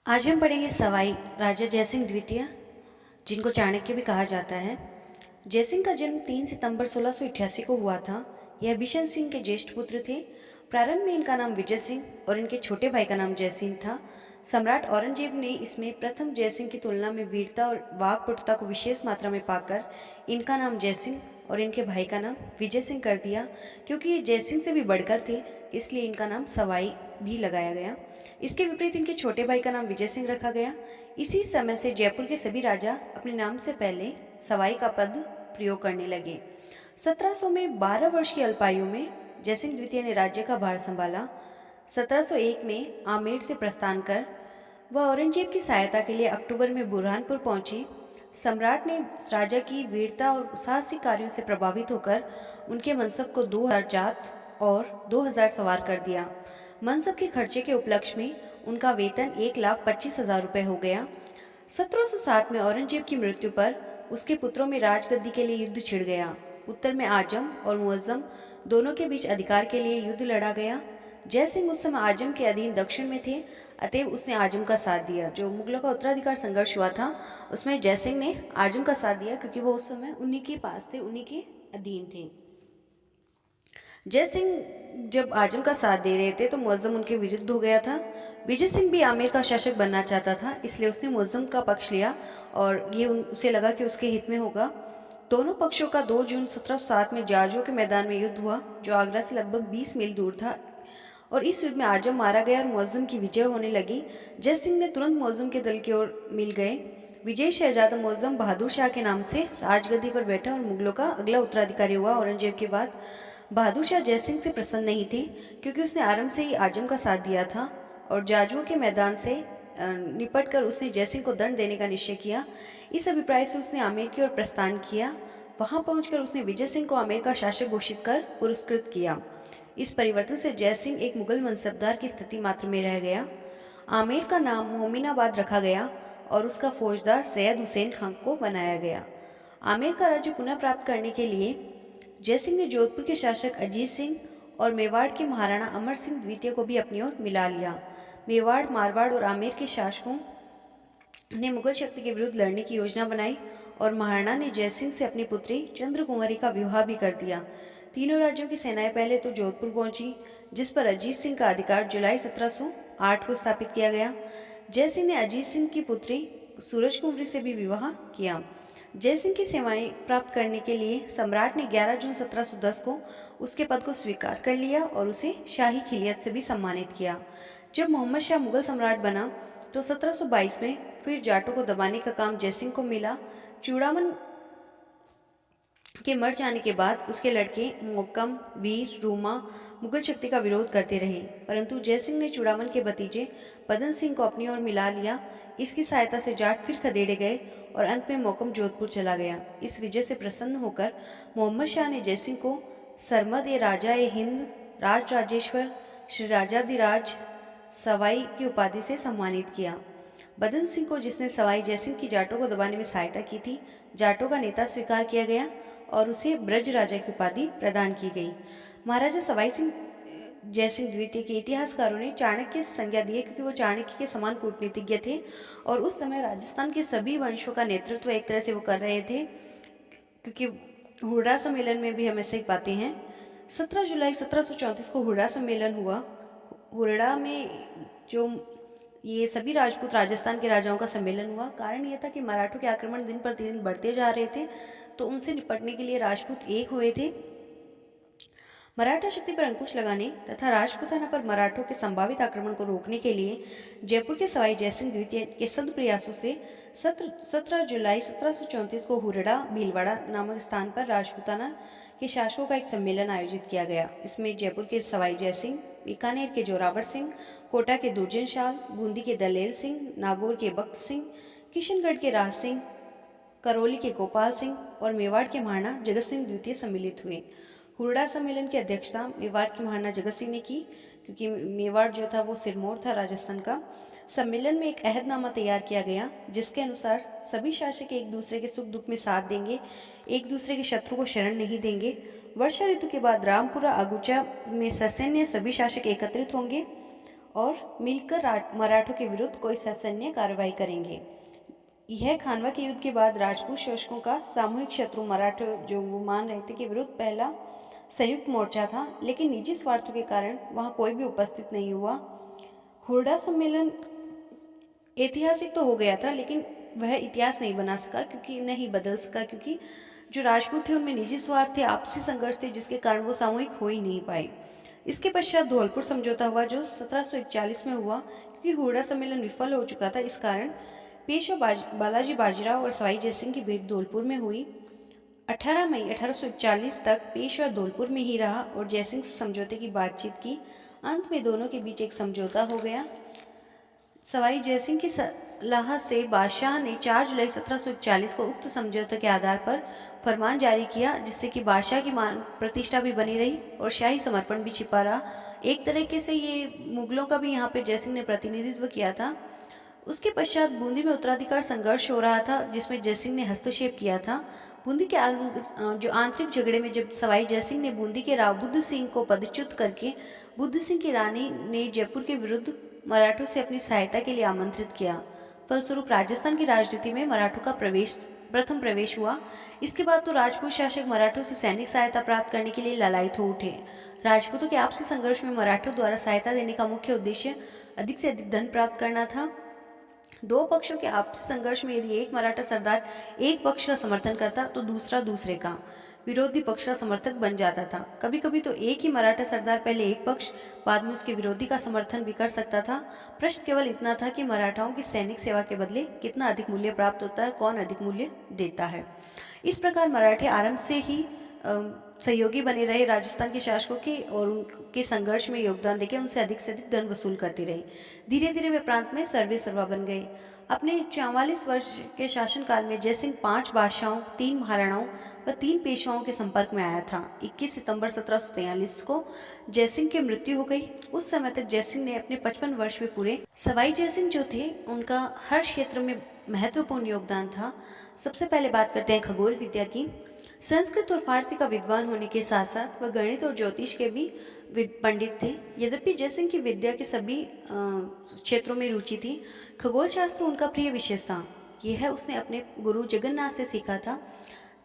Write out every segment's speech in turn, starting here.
आज हम पढ़ेंगे सवाई राजा जयसिंह द्वितीय, जिनको चाणक्य भी कहा जाता है। जयसिंह का जन्म 3 सितंबर 1688 को हुआ था। यह बिशन सिंह के ज्येष्ठ पुत्र थे। प्रारंभ में इनका नाम विजय सिंह और इनके छोटे भाई का नाम जयसिंह था। सम्राट औरंगजेब ने इसमें प्रथम जयसिंह की तुलना में वीरता और वाक्पटुता को विशेष मात्रा में पाकर इनका नाम जयसिंह और इनके भाई का नाम विजय सिंह कर दिया। क्योंकि ये जयसिंह से भी बढ़कर थे, इसलिए इनका नाम सवाई भी लगाया गया। इसके विपरीत इनके छोटे भाई का नाम विजय सिंह रखा गया। इसी समय से जयपुर के सभी राजा अपने नाम से पहले सवाई का पद प्रयोग करने लगे। 1700 में 12 वर्ष की अल्पायु में जयसिंह द्वितीय ने राज्य का भार संभाला। 1701 में आमेर से प्रस्थान कर वह औरंगजेब की सहायता के लिए अक्टूबर में बुरहानपुर पहुंची। सम्राट ने राजा की वीरता और साहसिक कार्यों से प्रभावित होकर उनके मनसब को 2000 जात और 2000 सवार कर दिया। मनसब के खर्चे के उपलक्ष्य में उनका वेतन 1,25,000 रुपये हो गया। 1707 में औरंगजेब की मृत्यु पर उसके पुत्रों में राजगद्दी के लिए युद्ध छिड़ गया। उत्तर में आजम और मुअज्जम दोनों के बीच अधिकार के लिए युद्ध लड़ा गया। जयसिंह उस समय आजम के अधीन दक्षिण में थे, अतएव उसने आजम का साथ दिया। जो मुगलों का उत्तराधिकार संघर्ष हुआ था, उसमें जयसिंह ने आजम का साथ दिया, क्योंकि वो उस समय उन्हीं के पास थे, उन्हीं के अधीन थे। जय सिंह जब आजम का साथ दे रहे थे तो मुअज्जम उनके विरुद्ध हो गया था। विजय सिंह भी आमेर का शासक बनना चाहता था, इसलिए उसने मुअज्जम का पक्ष लिया और ये उसे लगा कि उसके हित में होगा। दोनों पक्षों का 2 जून 1707 में जार्जो के मैदान में युद्ध हुआ, जो आगरा से लगभग 20 मील दूर था। और इस युद्ध में आजम मारा गया और मुअज्जम की विजय होने लगी। जय सिंह ने तुरंत मुअज्जम के दल की ओर मिल गए। विजयी शहजादा मुअज्जम बहादुर शाह के नाम से राजगद्दी पर बैठा और मुगलों का अगला उत्तराधिकारी हुआ। औरंगजेब के बाद बहादुर शाह जयसिंह से प्रसन्न नहीं थे, क्योंकि उसने आरंभ से ही आजम का साथ दिया था और जाजुओं के मैदान से निपट कर उसने जयसिंह को दंड देने का निश्चय किया। इस अभिप्राय से उसने आमेर की ओर प्रस्थान किया। वहां पहुंचकर उसने विजय सिंह को आमेर का शासक घोषित कर पुरस्कृत किया। इस परिवर्तन से जयसिंह एक मुगल मनसबदार की स्थिति मात्र में रह गया। आमेर का नाम मोमिनाबाद रखा गया और उसका फौजदार सैयद हुसैन खान को बनाया गया। आमेर का राज्य पुनः प्राप्त करने के लिए जयसिंह ने जोधपुर के शासक अजीत सिंह और मेवाड़ के महाराणा अमर सिंह द्वितीय को भी अपनी ओर मिला लिया। मेवाड़, मारवाड़ और आमेर के शासकों ने मुगल शक्ति के विरुद्ध लड़ने की योजना बनाई और महाराणा ने जयसिंह से अपनी पुत्री चंद्रकुंवरी का विवाह भी कर दिया। तीनों राज्यों की सेनाएं पहले तो जोधपुर पहुंची, जिस पर अजीत सिंह का अधिकार जुलाई 1708 को स्थापित किया गया। जयसिंह ने अजीत सिंह की पुत्री सूरजकुंवरी से भी विवाह किया। जयसिंह की सेवाएं प्राप्त करने के लिए सम्राट ने 11 जून 1710 को उसके पद को स्वीकार कर लिया और उसे शाही खिलियत से भी सम्मानित किया। जब मोहम्मद शाह मुगल सम्राट बना तो 1722 में फिर जाटों को दबाने का काम जयसिंह को मिला। चूड़ामन के मर जाने के बाद उसके लड़के मोहक्कम, वीर, रूमा मुगल शक्ति का विरोध करते रहे, परंतु जयसिंह ने चूड़ामन के भतीजे बदन सिंह को अपनी ओर मिला लिया। इसकी सहायता से जाट फिर खदेड़े गए और अंत में मोहक्कम जोधपुर चला गया। इस विजय से प्रसन्न होकर मोहम्मद शाह ने जयसिंह को सरमद ए राजा ए हिंद, राज राजेश्वर, श्री राजाधिराज, सवाई की उपाधि से सम्मानित किया। बदन सिंह को, जिसने सवाई जयसिंह की जाटों को दबाने में सहायता की थी, जाटों का नेता स्वीकार किया गया और उसे ब्रज राजा की उपाधि प्रदान की गई। महाराजा सवाई सिंह जयसिंह द्वितीय के इतिहासकारों ने चाणक्य से संज्ञा दी है, क्योंकि वो चाणक्य के समान कूटनीतिज्ञ थे और उस समय राजस्थान के सभी वंशों का नेतृत्व एक तरह से वो कर रहे थे, क्योंकि हुर्रा सम्मेलन में भी हम ऐसे ही पाते हैं। 17 जुलाई 1734 को हुर्रा सम्मेलन हुआ। हुर्रा में जो ये सभी राजपूत राजस्थान के राजाओं का सम्मेलन हुआ। कारण यह था कि मराठों के आक्रमण दिन प्रतिदिन बढ़ते जा रहे थे, तो उनसे निपटने के लिए राजपूत एक हुए थे। मराठा शक्ति पर अंकुश लगाने तथा राजपूताना पर मराठों के संभावित आक्रमण को रोकने के लिए जयपुर के सवाई जयसिंह द्वितीय के सद प्रयासों से 17 जुलाई 1734 को हुरड़ा भीलवाड़ा नामक स्थान पर राजपूताना के शासकों का एक सम्मेलन आयोजित किया गया। इसमें जयपुर के सवाई जयसिंह, बीकानेर के जोरावर सिंह, कोटा के दुर्जन शाह, बूंदी के दलेल सिंह, नागौर के बख्त सिंह, किशनगढ़ के राज सिंह, करौली के गोपाल सिंह और मेवाड़ के महाराणा जगत सिंह द्वितीय सम्मिलित हुए। हुरड़ा सम्मेलन की अध्यक्षता मेवाड़ के महाराणा जगत सिंह ने की, क्योंकि मेवाड़ जो था वो सिरमौर था राजस्थान का। सम्मेलन में एक अहदनामा तैयार किया गया, जिसके अनुसार सभी शासक एक दूसरे के सुख दुख में साथ देंगे, एक दूसरे के शत्रु को शरण नहीं देंगे। वर्षा ऋतु के बाद रामपुरा अगुचा में ससैन्य सभी शासक एकत्रित होंगे और मिलकर मराठों के विरुद्ध कोई सैन्य कार्रवाई करेंगे। यह खानवा के युद्ध के बाद राजपूत शासकों का सामूहिक शत्रु मराठा जो वो मान रहे थे के विरुद्ध पहला संयुक्त मोर्चा था, लेकिन निजी स्वार्थों के कारण वहाँ कोई भी उपस्थित नहीं हुआ। हुरडा सम्मेलन ऐतिहासिक तो हो गया था, लेकिन वह इतिहास नहीं बना सका, क्योंकि नहीं बदल सका, क्योंकि जो राजपूत थे उनमें निजी स्वार्थ थे, आपसी संघर्ष थे, जिसके कारण वो सामूहिक हो ही नहीं पाए। इसके पश्चात धौलपुर समझौता हुआ जो 1741 में हुआ, क्योंकि हुरडा सम्मेलन विफल हो चुका था। इस कारण पेशवा बालाजी बाजीराव और सवाई जयसिंह की भेंट धौलपुर में हुई। 18 मई 1841 तक पेशवा धौलपुर में ही रहा और जयसिंह से समझौते की बातचीत की। अंत में दोनों के बीच एक समझौता हो गया। सवाई जयसिंह की सलाह से बादशाह ने 4 जुलाई 1741 को उक्त समझौते के आधार पर फरमान जारी किया, जिससे कि बादशाह की मान प्रतिष्ठा भी बनी रही और शाही समर्पण भी छिपा रहा। एक तरीके से ये मुगलों का भी यहाँ पे जयसिंह ने प्रतिनिधित्व किया था। उसके पश्चात बूंदी में उत्तराधिकार संघर्ष हो रहा था, जिसमें जयसिंह ने हस्तक्षेप किया था। बूंदी के जो आंतरिक झगड़े में जब सवाई जयसिंह ने बूंदी के राव बुद्ध सिंह को पदच्युत करके बुद्ध सिंह की रानी ने जयपुर के विरुद्ध मराठों से अपनी सहायता के लिए आमंत्रित किया। फलस्वरूप राजस्थान की राजनीति में मराठों का प्रथम प्रवेश हुआ। इसके बाद तो राजपूत शासक मराठों से सैनिक सहायता प्राप्त करने के लिए लालायित हो उठे। राजपूतों के आपसी संघर्ष में मराठों द्वारा सहायता देने का मुख्य उद्देश्य अधिक से अधिक धन प्राप्त करना था। दो पक्षों के आपसी संघर्ष में यदि एक मराठा सरदार एक पक्ष का समर्थन करता तो दूसरा दूसरे का विरोधी पक्ष का समर्थक बन जाता था। कभी कभी तो एक ही मराठा सरदार पहले एक पक्ष बाद में उसके विरोधी का समर्थन भी कर सकता था। प्रश्न केवल इतना था कि मराठाओं की सैनिक सेवा के बदले कितना अधिक मूल्य प्राप्त होता है, कौन अधिक मूल्य देता है। इस प्रकार मराठे आरंभ से ही सहयोगी बने रहे राजस्थान के शासकों के और उनके संघर्ष में योगदान देकर उनसे अधिक से अधिक धन वसूल करती रही। धीरे धीरे वे प्रांत में सर्वे सर्वा बन गए। अपने 44 वर्ष के शासनकाल में जयसिंह 5 बादशाहों, 3 महाराणाओं व 3 पेशवाओं के संपर्क में आया था। 21 सितंबर 1743 को जयसिंह की मृत्यु हो गई। उस समय तक जयसिंह ने अपने 55 वर्ष में पूरे। सवाई जयसिंह जो थे उनका हर क्षेत्र में महत्वपूर्ण योगदान था। सबसे पहले बात करते हैं खगोल विद्या की। संस्कृत और फारसी का विद्वान होने के साथ साथ वह गणित और ज्योतिष के भी पंडित थे। यद्यपि जयसिंह की विद्या के सभी क्षेत्रों में रुचि थी, खगोल शास्त्र उनका प्रिय विषय था। यह उसने अपने गुरु जगन्नाथ से सीखा था।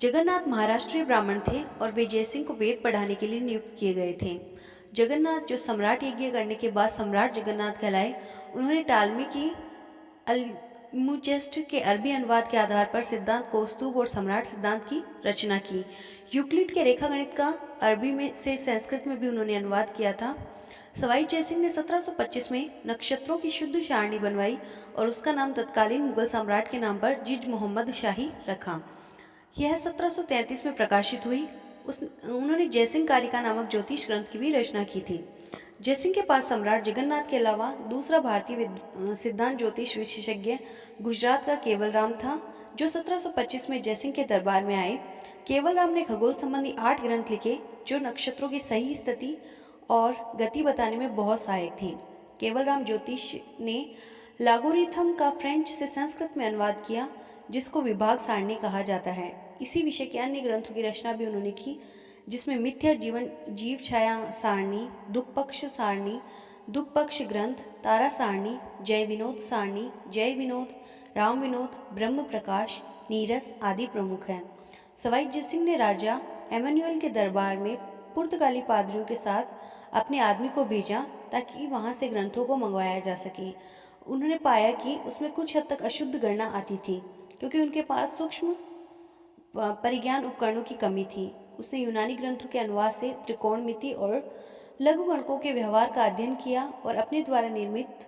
जगन्नाथ महाराष्ट्रीय ब्राह्मण थे और वे जयसिंह को वेद पढ़ाने के लिए नियुक्त किए गए थे। जगन्नाथ जो सम्राट यज्ञ करने के बाद सम्राट जगन्नाथ कहलाए, उन्होंने टालमी की अल्मुजेस्ट के अरबी अनुवाद के आधार पर सिद्धांत कौस्तुभ और सम्राट सिद्धांत की रचना की। यूक्लिड के रेखागणित का अरबी में से संस्कृत में भी उन्होंने अनुवाद किया था। सवाई जयसिंह ने 1725 में नक्षत्रों की शुद्ध सारणी बनवाई और उसका नाम तत्कालीन मुगल सम्राट के नाम पर जिज मोहम्मद शाही रखा। यह 1733 में प्रकाशित हुई। उन्होंने जयसिंह कारिका नामक ज्योतिष ग्रंथ की भी रचना की थी। जयसिंह के पास सम्राट जगन्नाथ के अलावा दूसरा भारतीय सिद्धांत ज्योतिष विशेषज्ञ गुजरात का केवलराम था, जो 1725 में जयसिंह के दरबार में आए। केवलराम ने खगोल संबंधी 8 ग्रंथ लिखे, जो नक्षत्रों की सही स्थिति और गति बताने में बहुत सहायक थे। केवलराम ज्योतिष ने लागोरिथम का फ्रेंच से संस्कृत में अनुवाद किया, जिसको विभाग सारणी कहा जाता है। इसी विषय के अन्य ग्रंथों की रचना भी उन्होंने की, जिसमें मिथ्या जीव छाया सारणी, दुख पक्ष सारणी, दुख पक्ष ग्रंथ, तारा सारणी, जय विनोद सारणी, जय विनोद, राम विनोद, ब्रह्म प्रकाश, नीरस आदि प्रमुख हैं। सवाई जयसिंह ने राजा एमैनुअल के दरबार में पुर्तगाली पादरियों के साथ अपने आदमी को भेजा ताकि वहां से ग्रंथों को मंगवाया जा सके। उन्होंने पाया कि उसमें कुछ हद तक अशुद्ध गणना आती थी, क्योंकि उनके पास सूक्ष्म परिज्ञान उपकरणों की कमी थी। उसने यूनानी ग्रंथों के अनुवाद से त्रिकोणमिति और लघुगणकों के व्यवहार का अध्ययन किया और अपने द्वारा निर्मित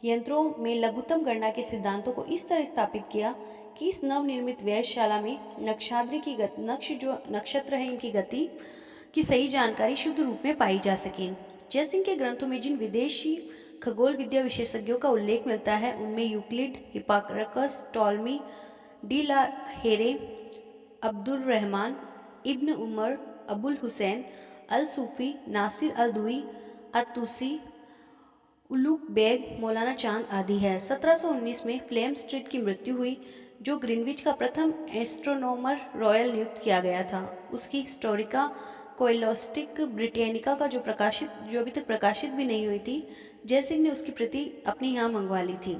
यंत्रों में लघुत्तम गणना के सिद्धांतों को इस तरह स्थापित किया कि इस नवनिर्मित व्ययशाला में नक्षाद्रि की नक्ष जो नक्षत्र है इनकी गति की सही जानकारी शुद्ध रूप में पाई जा सके। जयसिंह के ग्रंथों में जिन विदेशी खगोल विद्या विशेषज्ञों का उल्लेख मिलता है उनमें यूक्लिड, हिप्पाक्रकस, टॉलमी, डी ला हेरे, अब्दुल रहमान, इब्न उमर, अबुल हुसैन अल सूफी, नासिर अल दुई, अतुसी, उलूक बेग, मौलाना चांद आदि है। 1719 में फ्लेम स्ट्रीट की मृत्यु हुई, जो ग्रीनविच का प्रथम एस्ट्रोनॉमर रॉयल नियुक्त किया गया था। उसकी हिस्टोरिका कोएलोस्टिक ब्रिटेनिका का जो अभी तक प्रकाशित भी नहीं हुई थी, जयसिंह ने उसकी प्रति अपने यहाँ मंगवा ली थी।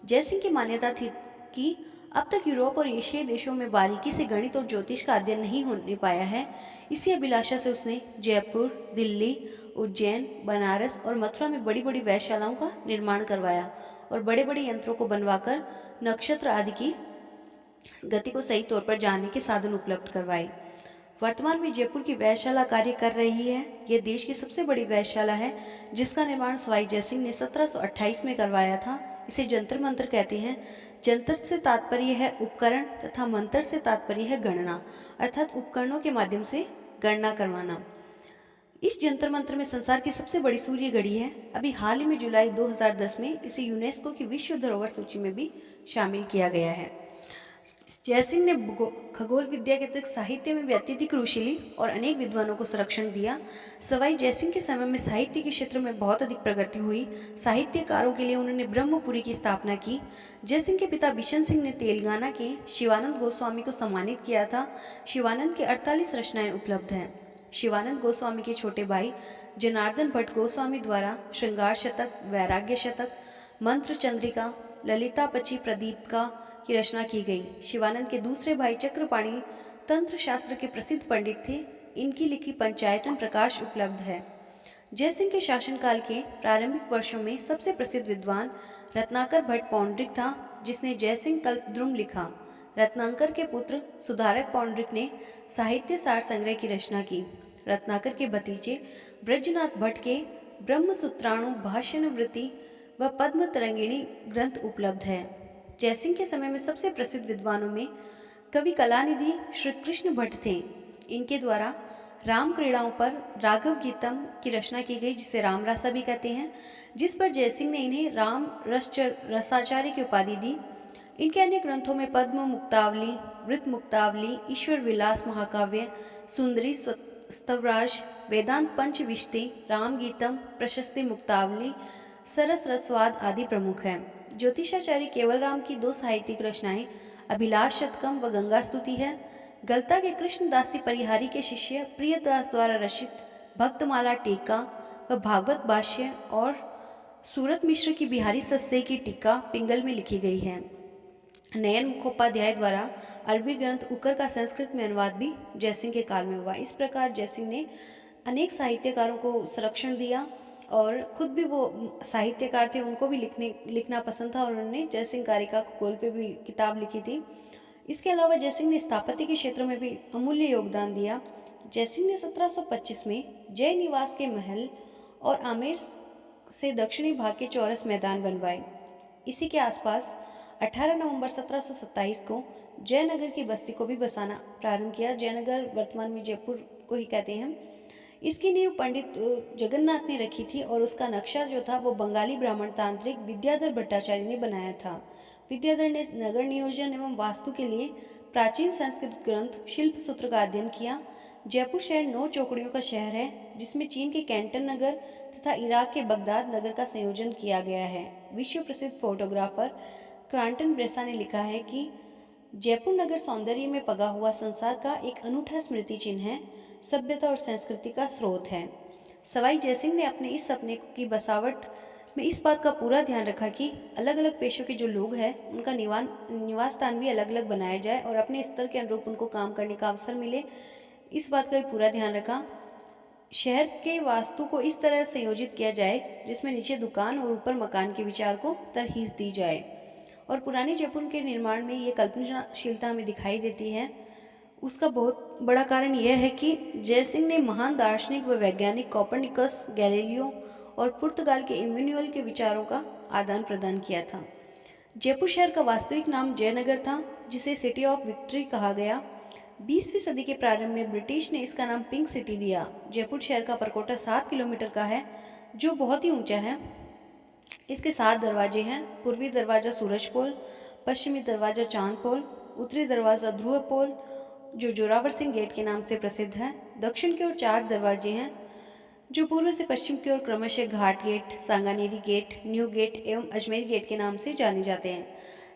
जयसिंह की मान्यता थी कि अब तक यूरोप और एशियाई देशों में बारीकी से गणित और ज्योतिष का अध्ययन नहीं होने पाया है। इसी अभिलाषा से उसने जयपुर, दिल्ली, उज्जैन, बनारस और मथुरा में बड़ी बड़ी वेधशालाओं का निर्माण करवाया और बड़े बड़े यंत्रों को बनवाकर नक्षत्र आदि की गति को सही तौर पर जानने के साधन उपलब्ध करवाए। वर्तमान में जयपुर की वेधशाला कार्य कर रही है। यह देश की सबसे बड़ी वेधशाला है, जिसका निर्माण सवाई जयसिंह ने 1728 में करवाया था। इसे जंतर मंतर कहते हैं। जंतर से तात्पर्य है उपकरण तथा मंत्र से तात्पर्य है गणना, अर्थात उपकरणों के माध्यम से गणना करवाना। इस जंतर मंत्र में संसार की सबसे बड़ी सूर्य घड़ी है। अभी हाल ही में जुलाई 2010 में इसे यूनेस्को की विश्व धरोहर सूची में भी शामिल किया गया है। जयसिंह ने खगोल विद्या के अतिरिक्त साहित्य में भी अत्यधिक रुचि और अनेक विद्वानों को संरक्षण दिया। सवाई जयसिंह के समय में साहित्य के क्षेत्र में बहुत अधिक प्रगति हुई। साहित्यकारों के लिए उन्होंने ब्रह्मपुरी की स्थापना की। जयसिंह के पिता बिशन सिंह ने तेलंगाना के शिवानंद गोस्वामी को सम्मानित किया था। शिवानंद के 48 रचनाएं उपलब्ध हैं। शिवानंद गोस्वामी के छोटे भाई जनार्दन भट्ट गोस्वामी द्वारा श्रृंगार शतक, वैराग्य शतक, मंत्र चंद्रिका, ललितापची प्रदीपिका की रचना की गई। शिवानंद के दूसरे भाई चक्रपाणी तंत्र शास्त्र के प्रसिद्ध पंडित थे। इनकी लिखी पंचायतन प्रकाश उपलब्ध है। जयसिंह के शासनकाल के प्रारंभिक वर्षों में सबसे प्रसिद्ध विद्वान रत्नाकर भट्ट पौंड्रिक था, जिसने जयसिंह कल्पद्रुम लिखा। रत्नाकर के पुत्र सुधारक पौंड्रिक ने साहित्य सार संग्रह की रचना की। रत्नाकर के भतीजे ब्रजनाथ भट्ट के ब्रह्मसूत्राणु भाष्यानुवृत्ति व पद्म तरंगिणी ग्रंथ उपलब्ध है। जयसिंह के समय में सबसे प्रसिद्ध विद्वानों में कवि कलानिधि श्री कृष्ण भट्ट थे। इनके द्वारा राम क्रीड़ाओं पर राघव गीतम की रचना की गई, जिसे रामरासा भी कहते हैं, जिस पर जयसिंह ने इन्हें राम रसाचार्य की उपाधि दी। इनके अन्य ग्रंथों में पद्म मुक्तावली, वृत्त मुक्तावली, ईश्वर विलास महाकाव्य, सुंदरी स्तवराज, वेदांत पंचविष्टि, राम गीतम, प्रशस्ति मुक्तावली, सरस रसवाद आदि प्रमुख हैं। ज्योतिषाचार्य केवलराम की 2 साहित्यिक रचनाएं अभिलाष शतकम व गंगा स्तुति है। गलता के कृष्णदासी परिहारी के शिष्य प्रियदास द्वारा रचित भक्तमाला टीका व भागवत भाष्य और सूरत मिश्र की बिहारी सस्से की टीका पिंगल में लिखी गई है। नयन मुखोपाध्याय द्वारा अरबी ग्रंथ उकर का संस्कृत में अनुवाद भी जयसिंह के काल में हुआ। इस प्रकार जयसिंह ने अनेक साहित्यकारों को संरक्षण दिया और खुद भी वो साहित्यकार थे, उनको भी लिखना पसंद था और उन्होंने जयसिंह कारिका खगोल पे भी किताब लिखी थी। इसके अलावा जयसिंह ने स्थापत्य के क्षेत्र में भी अमूल्य योगदान दिया। जयसिंह ने 1725 में जय निवास के महल और आमेर से दक्षिणी भाग के चौरस मैदान बनवाए। इसी के आसपास 18 नवंबर 1727 को जयनगर की बस्ती को भी बसाना प्रारंभ किया। जयनगर वर्तमान में जयपुर को ही कहते हैं। इसकी नींव पंडित जगन्नाथ ने रखी थी और उसका नक्शा जो था वो बंगाली ब्राह्मण तांत्रिक विद्याधर भट्टाचार्य ने बनाया था। विद्याधर ने नगर नियोजन एवं वास्तु के लिए प्राचीन संस्कृत ग्रंथ शिल्प सूत्र का अध्ययन किया। जयपुर शहर 9 चौकड़ियों का शहर है, जिसमें चीन के कैंटन नगर तथा इराक के बगदाद नगर का संयोजन किया गया है। विश्व प्रसिद्ध फोटोग्राफर क्रांटन ब्रेसा ने लिखा है कि जयपुर नगर सौंदर्य में पगा हुआ संसार का एक अनूठा स्मृति चिन्ह है, सभ्यता और संस्कृति का स्रोत है। सवाई जयसिंह ने अपने इस सपने की बसावट में इस बात का पूरा ध्यान रखा कि अलग अलग पेशों के जो लोग हैं उनका निवास स्थान भी अलग अलग बनाया जाए और अपने स्तर के अनुरूप उनको काम करने का अवसर मिले। इस बात का भी पूरा ध्यान रखा। शहर के वास्तु को इस तरह संयोजित किया जाए जिसमें नीचे दुकान और ऊपर मकान के विचार को तरहीज दी जाए। और पुराने जयपुर के निर्माण में ये कल्पनाशीलता हमें दिखाई देती है। उसका बहुत बड़ा कारण यह है कि जयसिंह ने महान दार्शनिक व वैज्ञानिक कोपरनिकस, गैलीलियो और पुर्तगाल के इमैनुअल के विचारों का आदान प्रदान किया था। जयपुर शहर का वास्तविक नाम जयनगर था, जिसे सिटी ऑफ विक्ट्री कहा गया। 20वीं सदी के प्रारंभ में ब्रिटिश ने इसका नाम पिंक सिटी दिया। जयपुर शहर का परकोटा 7 किलोमीटर का है, जो बहुत ही ऊंचा है। इसके 7 दरवाजे हैं। पूर्वी दरवाज़ा सूरज पोल, पश्चिमी दरवाज़ा चांद पोल, उत्तरी दरवाज़ा ध्रुव पोल जो जोरावर सिंह गेट के नाम से प्रसिद्ध है। दक्षिण की ओर 4 दरवाजे हैं जो पूर्व से पश्चिम की ओर क्रमशः Ghat gate, Sanganeri gate, new gate एवं अजमेर गेट के नाम से जाने जाते हैं।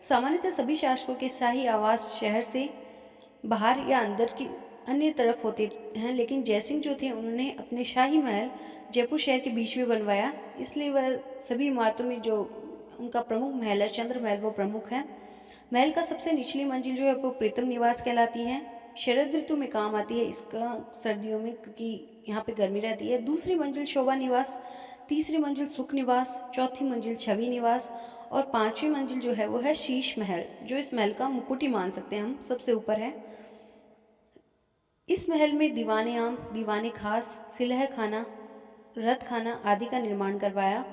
सामान्यतः सभी शासकों के शाही आवास शहर से बाहर या अन्य तरफ होते हैं, लेकिन जयसिंह जो थे उन्होंने अपने शाही महल जयपुर शहर के बीच में बनवाया, इसलिए वह सभी इमारतों में जो उनका प्रमुख महल है चंद्र महल वो प्रमुख है। महल का सबसे निचली मंजिल जो है वो प्रीतम निवास कहलाती है। शरद ऋतु में काम आती है इसका, सर्दियों में क्योंकि यहाँ पे गर्मी रहती है। दूसरी मंजिल शोभा निवास, तीसरी मंजिल सुख निवास, चौथी मंजिल छवि निवास और पांचवी मंजिल जो है वो है शीश महल, जो इस महल का मुकुट ही मान सकते हैं हम, सबसे ऊपर है। इस महल में दीवाने आम, दीवाने खास, सिलह खाना, रथ खाना आदि का निर्माण करवाया।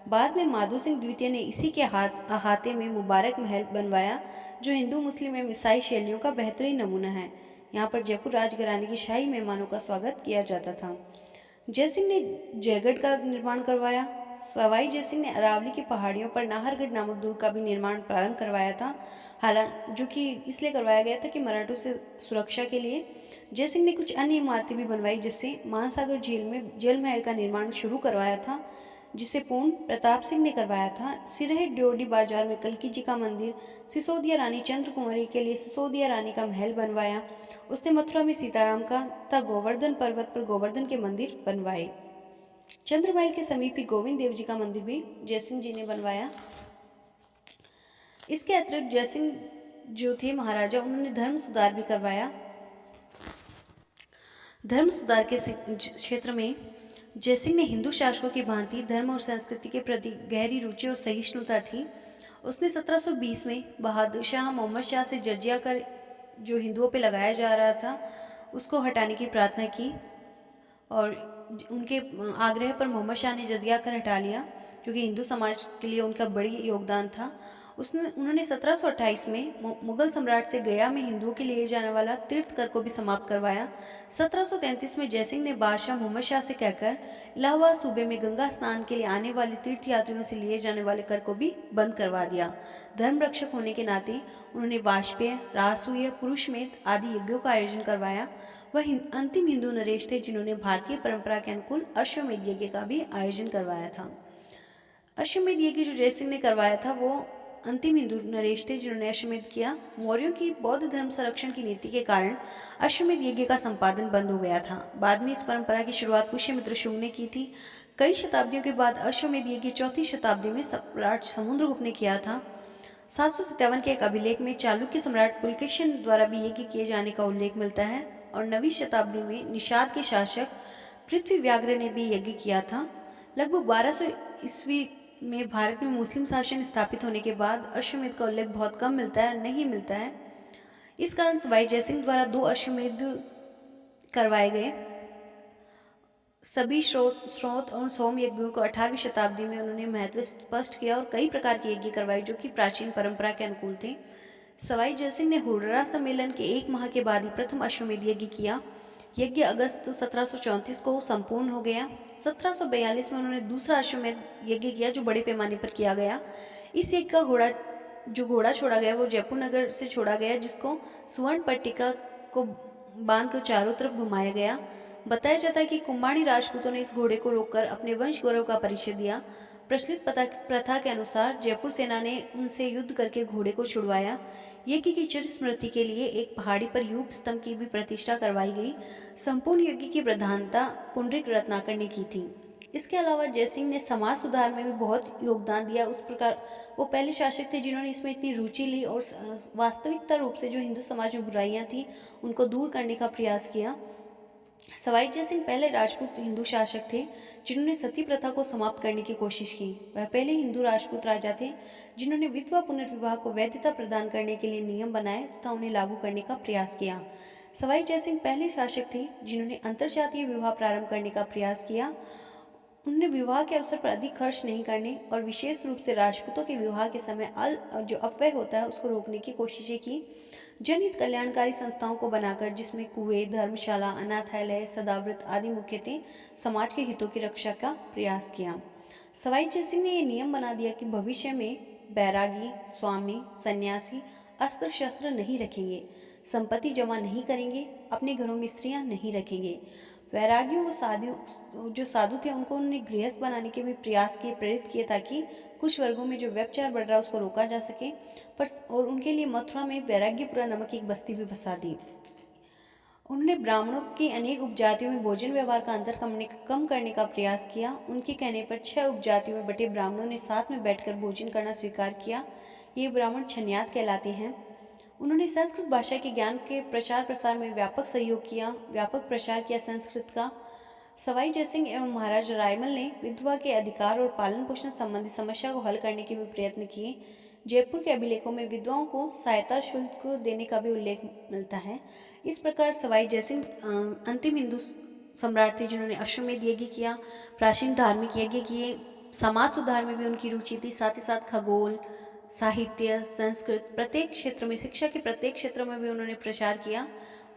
बाद में माधो सिंह द्वितीय ने इसी के अहाते में मुबारक महल बनवाया, जो हिंदू मुस्लिम एवं ईसाई शैलियों का बेहतरीन नमूना है। यहाँ पर जयपुर राजघराने के शाही मेहमानों का स्वागत किया जाता था। जयसिंह ने जयगढ़ का निर्माण करवाया। सवाई जयसिंह ने अरावली की पहाड़ियों पर नाहरगढ़ नामक दुर्ग का भी निर्माण प्रारंभ करवाया था, हालांकि जो कि इसलिए करवाया गया था कि मराठों से सुरक्षा के लिए। जयसिंह ने कुछ अन्य इमारतें भी बनवाई, जिससे मानसागर झील में जल महल का निर्माण शुरू करवाया था, जिसे पूर्ण प्रताप सिंह ने करवाया था। सिरही ड्योढ़ी बाजार में कल्की जी का मंदिर, सिसोदिया रानी चंद्र कुंवरी के लिए सिसोदिया रानी का महल बनवाया। उसने मथुरा में सीताराम का तथा गोवर्धन पर्वत पर गोवर्धन के मंदिर बनवाए। चंद्रमहल के समीप ही गोविंद देव जी का मंदिर भी जयसिंह जी ने बनवाया। इसके अतिरिक्त जयसिंह जो थे महाराजा, उन्होंने धर्म सुधार भी करवाया। धर्म सुधार के क्षेत्र में जयसिंह ने हिंदू शासकों की भांति धर्म और संस्कृति के प्रति गहरी रुचि और सहिष्णुता थी। उसने 1720 में बहादुर शाह मोहम्मद शाह से जजिया कर जो हिंदुओं पे लगाया जा रहा था उसको हटाने की प्रार्थना की, और उनके आग्रह पर मोहम्मद शाह ने जजिया कर हटा लिया, जो कि हिंदू समाज के लिए उनका बड़ी योगदान था। उन्होंने 1728 में मुगल सम्राट से गया में हिंदुओं के लिए जाने वाला तीर्थ कर को भी समाप्त करवाया। 1733 में जयसिंह ने बादशाह मोहम्मद शाह से कहकर इलाहाबाद सूबे में गंगा स्नान के लिए आने वाले तीर्थ यात्रियों से लिए जाने वाले कर को भी बंद करवा दिया। धर्म रक्षक होने के नाते उन्होंने वाजपेय, राजसूय, पुरुषमेध आदि यज्ञों का आयोजन करवाया। वह अंतिम हिंदू नरेश थे जिन्होंने भारतीय परंपरा के अनुकूल अश्वमेध यज्ञ का भी आयोजन करवाया था। अश्वमेध यज्ञ जो जयसिंह ने करवाया था वो अंतिम हिंदू नरेश थे जिन्होंने अश्वमेध किया। मौर्यों की बौद्ध धर्म संरक्षण की नीति के कारण अश्वमेध यज्ञ का संपादन बंद हो गया था। बाद में इस परंपरा की शुरुआत पुष्यमित्र शुंग ने की थी। कई शताब्दियों के बाद अश्वमेध यज्ञ 4वीं शताब्दी में सम्राट समुद्रगुप्त ने किया था। 757 के एक अभिलेख में चालुक्य सम्राट पुलकेशिन द्वारा भी यज्ञ किए जाने का उल्लेख मिलता है, और 9वीं शताब्दी में निषाद के शासक पृथ्वी व्याघ्र ने भी यज्ञ किया था। लगभग 1200 ईस्वी में भारत में मुस्लिम शासन स्थापित होने के बाद अश्वमेध का उल्लेख बहुत कम मिलता है, नहीं मिलता है। इस कारण सवाई जयसिंह द्वारा 2 अश्वमेध करवाए गए। सभी स्रोत और सोम यज्ञों को 18वीं शताब्दी में उन्होंने महत्व स्पष्ट किया और कई प्रकार के यज्ञ करवाए जो कि प्राचीन परंपरा के अनुकूल थे। सवाई जयसिंह ने हुर्रा सम्मेलन के 1 माह के बाद ही प्रथम अश्वमेध यज्ञ किया। यज्ञ अगस्त 1734 को संपूर्ण हो गया। 1742 में उन्होंने दूसरा अश्वमेध यज्ञ किया जो बड़े पैमाने पर किया गया। इस यज्ञ का घोड़ा छोड़ा गया वो जयपुर नगर से छोड़ा गया, जिसको सुवर्ण पट्टिका को बांधकर चारों तरफ घुमाया गया। बताया जाता है कि कुम्बाणी राजपूतों ने इस घोड़े को रोककर अपने वंश गौरव का परिचय दिया। प्रचलित प्रथा के अनुसार जयपुर सेना ने उनसे युद्ध करके घोड़े को छुड़वाया। यज्ञ की चिर स्मृति के लिए एक पहाड़ी पर यूप स्तंभ की भी प्रतिष्ठा करवाई गई। संपूर्ण यज्ञ की प्रधानता पुंडरीक रत्नाकर ने की थी। इसके अलावा जयसिंह ने समाज सुधार में भी बहुत योगदान दिया। उस प्रकार वो पहले शासक थे जिन्होंने इसमें इतनी रुचि ली और वास्तविकता रूप से जो हिंदू समाज में बुराइयां थी उनको दूर करने का प्रयास किया। सवाई जयसिंह पहले राजपूत हिंदू शासक थे जिन्होंने सती प्रथा को समाप्त करने की कोशिश की। वह पहले हिंदू राजपूत राजा थे जिन्होंने विधवा पुनर्विवाह को वैधता प्रदान करने के लिए नियम बनाए तथा उन्हें लागू करने का प्रयास किया। सवाई जयसिंह पहले शासक थे जिन्होंने अंतरजातीय विवाह प्रारंभ करने का प्रयास किया। उन्होंने विवाह के अवसर पर अधिक खर्च नहीं करने और विशेष रूप से राजपूतों के विवाह के समय जो अपव्यय होता है उसको रोकने की कोशिशें की। जनहित कल्याणकारी संस्थाओं को बनाकर, जिसमें कुएं, धर्मशाला, अनाथालय, सदाव्रत आदि मुख्य थे, समाज के हितों की रक्षा का प्रयास किया। सवाई जयसिंह ने यह नियम बना दिया कि भविष्य में बैरागी, स्वामी, सन्यासी अस्त्र शस्त्र नहीं रखेंगे, संपत्ति जमा नहीं करेंगे, अपने घरों में स्त्रियां नहीं रखेंगे। वैरागियों व जो साधु थे उनको उन्होंने गृहस्थ बनाने के भी प्रयास किए, प्रेरित किए ताकि कुछ वर्गों में जो व्यभिचार बढ़ रहा है उसको रोका जा सके। और उनके लिए मथुरा में वैराग्यपुरा नामक एक बस्ती भी बसा दी। उन्होंने ब्राह्मणों की अनेक उपजातियों में भोजन व्यवहार का अंतर कम करने का प्रयास किया। उनके कहने पर 6 उपजातियों में बटे ब्राह्मणों ने साथ में बैठकर भोजन करना स्वीकार किया। ये ब्राह्मण छन्यात कहलाते हैं। उन्होंने संस्कृत भाषा के ज्ञान के प्रचार प्रसार में व्यापक सहयोग किया, व्यापक प्रचार किया संस्कृत का। सवाई जयसिंह एवं महाराज रायमल ने विधवा के अधिकार और पालन पोषण संबंधी समस्या को हल करने के भी प्रयत्न किए। जयपुर के अभिलेखों में विधवाओं को सहायता शुल्क देने का भी उल्लेख मिलता है। इस प्रकार सवाई जयसिंह अंतिम हिंदू सम्राट थे जिन्होंने अश्वमेध यज्ञ किया, प्राचीन धार्मिक यज्ञ किए, समाज सुधार में भी उनकी रुचि थी। साथ ही साथ खगोल, साहित्य, संस्कृत, प्रत्येक क्षेत्र में, शिक्षा के प्रत्येक क्षेत्र में भी उन्होंने प्रचार किया।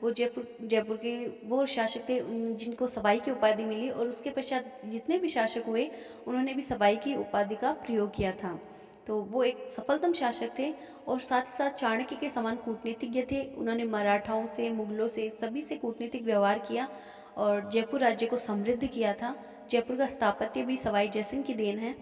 वो जयपुर के वो शासक थे जिनको सवाई की उपाधि मिली, और उसके पश्चात जितने भी शासक हुए उन्होंने भी सवाई की उपाधि का प्रयोग किया था। तो वो एक सफलतम शासक थे और साथ ही साथ चाणक्य के समान कूटनीतिज्ञ थे। उन्होंने मराठाओं से, मुगलों से, सभी से कूटनीतिक व्यवहार किया और जयपुर राज्य को समृद्ध किया था। जयपुर का स्थापत्य भी सवाई जयसिंह की देन है।